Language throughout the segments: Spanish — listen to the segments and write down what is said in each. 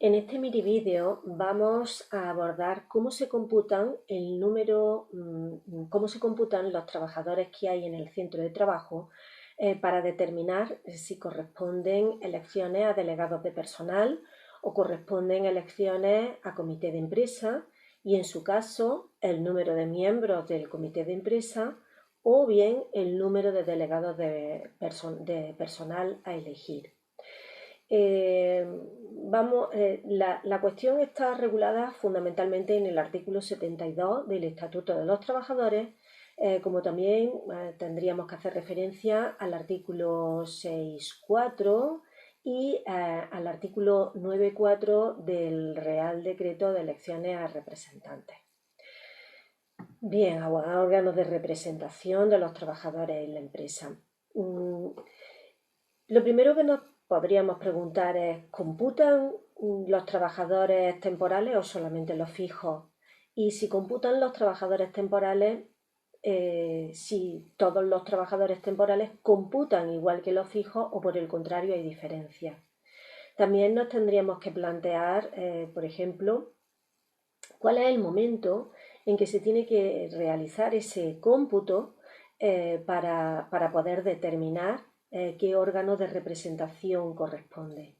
En este mini vídeo vamos a abordar cómo se computan cómo se computan los trabajadores que hay en el centro de trabajo para determinar si corresponden elecciones a delegados de personal o corresponden elecciones a comité de empresa y, en su caso, el número de miembros del comité de empresa o bien el número de delegados de personal a elegir. Eh, la cuestión está regulada fundamentalmente en el artículo 72 del Estatuto de los Trabajadores, como también tendríamos que hacer referencia al artículo 6.4 y al artículo 9.4 del Real Decreto de Elecciones a Representantes. Bien, a órganos de representación de los trabajadores en la empresa. Lo primero que nos podríamos preguntar es, ¿computan los trabajadores temporales o solamente los fijos? Y si computan los trabajadores temporales, si todos los trabajadores temporales computan igual que los fijos o por el contrario hay diferencias. También nos tendríamos que plantear, por ejemplo, cuál es el momento en que se tiene que realizar ese cómputo para poder determinar qué órgano de representación corresponde.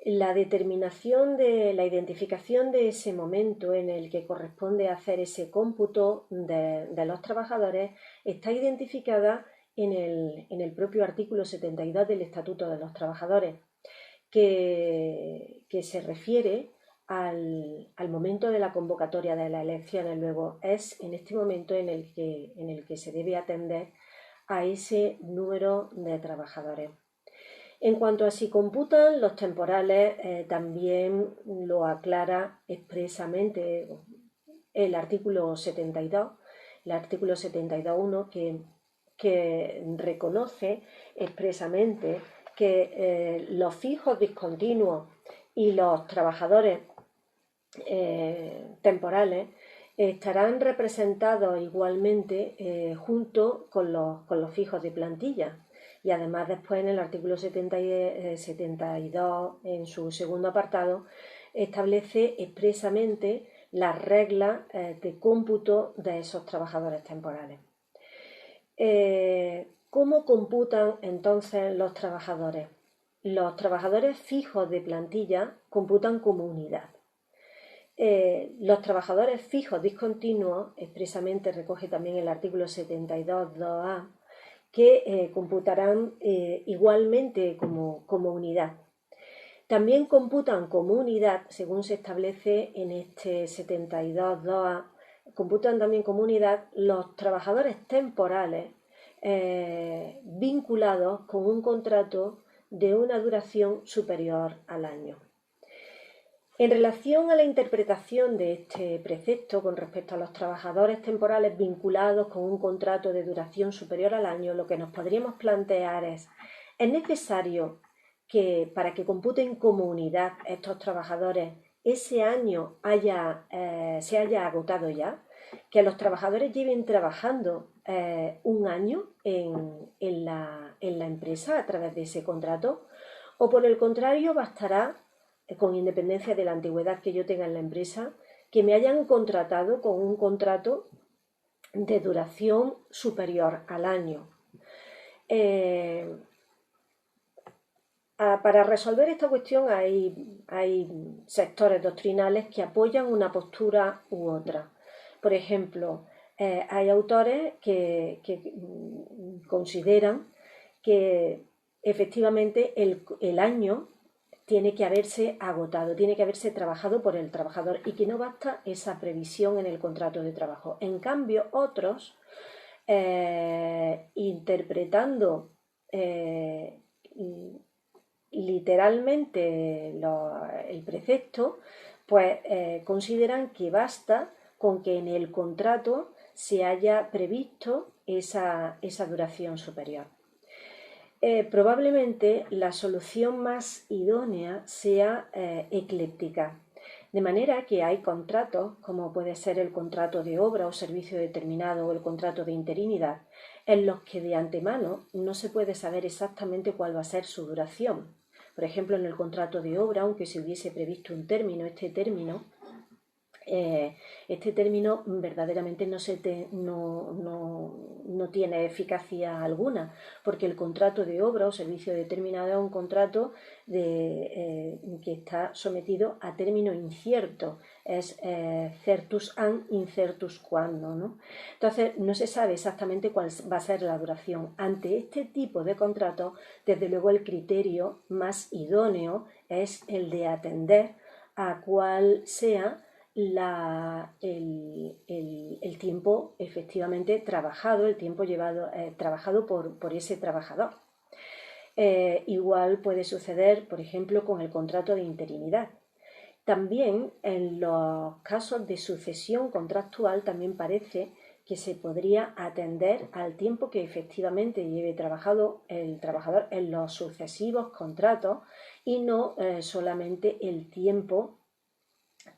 La determinación de la identificación de ese momento en el que corresponde hacer ese cómputo de los trabajadores está identificada en el propio artículo 72 del Estatuto de los Trabajadores, que se refiere al momento de la convocatoria de las elecciones. Luego es en este momento en el que se debe atender a ese número de trabajadores. En cuanto a si computan los temporales, también lo aclara expresamente el artículo 72, el artículo 72.1, que reconoce expresamente que los fijos discontinuos y los trabajadores temporales estarán representados igualmente junto con los fijos de plantilla. Y además después en el artículo 72, en su segundo apartado, establece expresamente las reglas de cómputo de esos trabajadores temporales. ¿Cómo computan entonces los trabajadores? Los trabajadores fijos de plantilla computan como unidad. Los trabajadores fijos discontinuos, expresamente recoge también el artículo 72.2a, que computarán igualmente como unidad. También computan como unidad, según se establece en este 72.2a, computan también como unidad los trabajadores temporales vinculados con un contrato de una duración superior al año. En relación a la interpretación de este precepto con respecto a los trabajadores temporales vinculados con un contrato de duración superior al año, lo que nos podríamos plantear ¿es necesario que para que computen como unidad estos trabajadores ese año se haya agotado ya? Que los trabajadores lleven trabajando un año en la empresa a través de ese contrato, o por el contrario bastará, con independencia de la antigüedad que yo tenga en la empresa, que me hayan contratado con un contrato de duración superior al año. Para resolver esta cuestión hay sectores doctrinales que apoyan una postura u otra. Por ejemplo, hay autores que consideran que efectivamente el año tiene que haberse agotado, tiene que haberse trabajado por el trabajador y que no basta esa previsión en el contrato de trabajo. En cambio, otros, interpretando literalmente el precepto, pues consideran que basta con que en el contrato se haya previsto esa duración superior. Probablemente la solución más idónea sea ecléptica, de manera que hay contratos, como puede ser el contrato de obra o servicio determinado o el contrato de interinidad, en los que de antemano no se puede saber exactamente cuál va a ser su duración. Por ejemplo, en el contrato de obra, aunque se hubiese previsto un término, este término verdaderamente no tiene eficacia alguna, porque el contrato de obra o servicio determinado es un contrato que está sometido a término incierto, es certus an incertus quando, ¿no? Entonces no se sabe exactamente cuál va a ser la duración. Ante este tipo de contratos, desde luego el criterio más idóneo es el de atender a cuál sea el tiempo efectivamente trabajado, el tiempo trabajado por ese trabajador. Igual puede suceder, por ejemplo, con el contrato de interinidad. También en los casos de sucesión contractual también parece que se podría atender al tiempo que efectivamente lleve trabajado el trabajador en los sucesivos contratos y no solamente el tiempo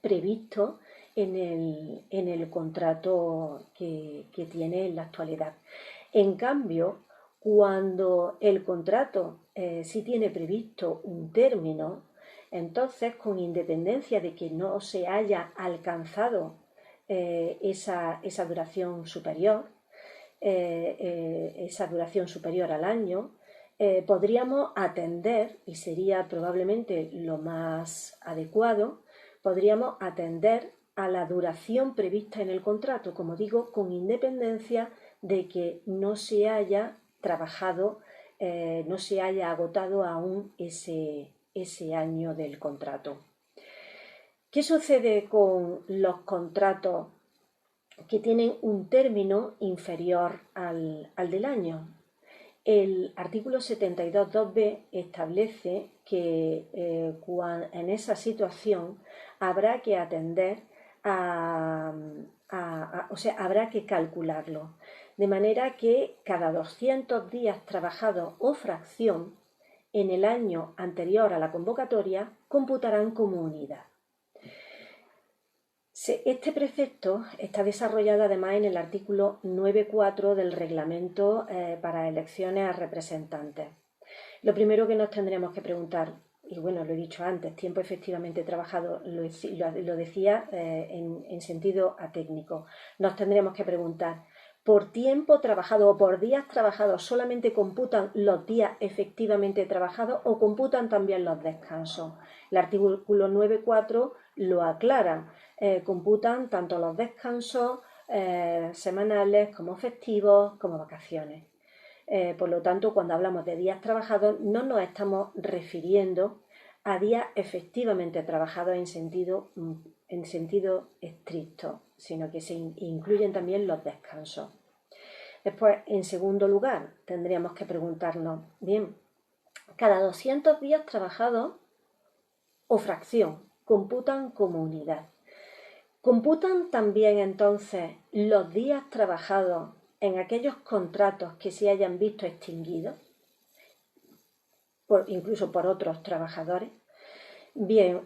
previsto en el contrato que tiene en la actualidad. En cambio, cuando el contrato sí tiene previsto un término, entonces, con independencia de que no se haya alcanzado esa duración superior, al año, podríamos atender, y sería probablemente lo más adecuado, podríamos atender a la duración prevista en el contrato, como digo, con independencia de que no se haya trabajado, no se haya agotado aún ese año del contrato. ¿Qué sucede con los contratos que tienen un término inferior al del año? El artículo 72.2b establece que en esa situación habrá que atender o sea, habrá que calcularlo, de manera que cada 200 días trabajados o fracción en el año anterior a la convocatoria computarán como unidad. Este precepto está desarrollado además en el artículo 9.4 del Reglamento para elecciones a representantes. Lo primero que nos tendremos que preguntar, y bueno, lo he dicho antes, tiempo efectivamente trabajado, lo decía en sentido atécnico, nos tendremos que preguntar, ¿por tiempo trabajado o por días trabajados solamente computan los días efectivamente trabajados o computan también los descansos? El artículo 9.4 lo aclara. Computan tanto los descansos semanales como festivos como vacaciones. Por lo tanto, cuando hablamos de días trabajados no nos estamos refiriendo a días efectivamente trabajados en sentido estricto, sino que se incluyen también los descansos. Después, en segundo lugar, tendríamos que preguntarnos, bien, cada 200 días trabajados o fracción computan como unidad. ¿Computan también entonces los días trabajados en aquellos contratos que se hayan visto extinguidos, incluso por otros trabajadores? Bien,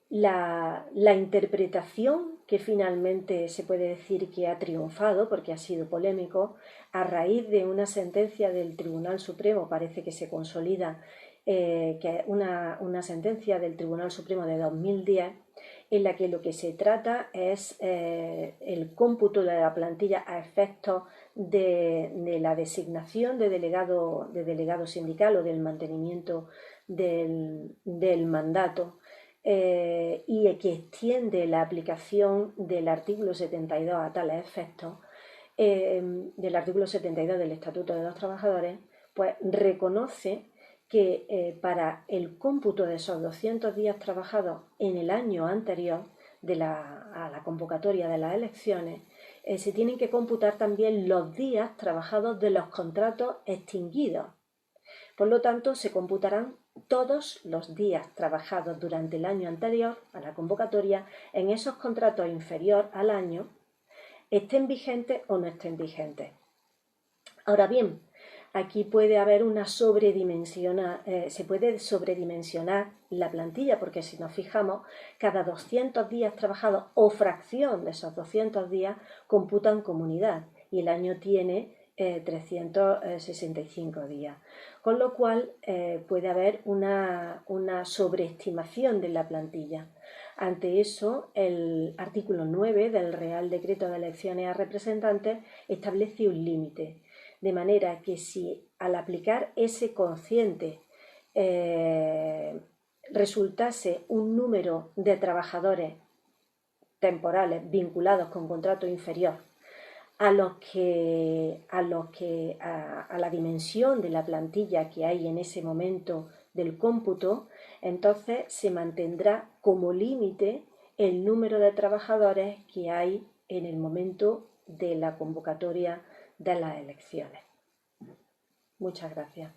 la interpretación que finalmente se puede decir que ha triunfado, porque ha sido polémico, a raíz de una sentencia del Tribunal Supremo, parece que se consolida, que es una sentencia del Tribunal Supremo de 2010, en la que lo que se trata es el cómputo de la plantilla a efectos de la designación de delegado sindical o del mantenimiento del mandato y que extiende la aplicación del artículo 72 a tales efectos, del artículo 72 del Estatuto de los Trabajadores, pues reconoce que para el cómputo de esos 200 días trabajados en el año anterior a la convocatoria de las elecciones, se tienen que computar también los días trabajados de los contratos extinguidos. Por lo tanto, se computarán todos los días trabajados durante el año anterior a la convocatoria en esos contratos inferior al año, estén vigentes o no estén vigentes. Ahora bien, aquí puede haber se puede sobredimensionar la plantilla, porque si nos fijamos, cada 200 días trabajados o fracción de esos 200 días computan como unidad y el año tiene 365 días, con lo cual puede haber una sobreestimación de la plantilla. Ante eso, el artículo 9 del Real Decreto de Elecciones a Representantes establece un límite, de manera que si al aplicar ese cociente resultase un número de trabajadores temporales vinculados con contrato inferior a la dimensión de la plantilla que hay en ese momento del cómputo, entonces se mantendrá como límite el número de trabajadores que hay en el momento de la convocatoria de las elecciones. Muchas gracias.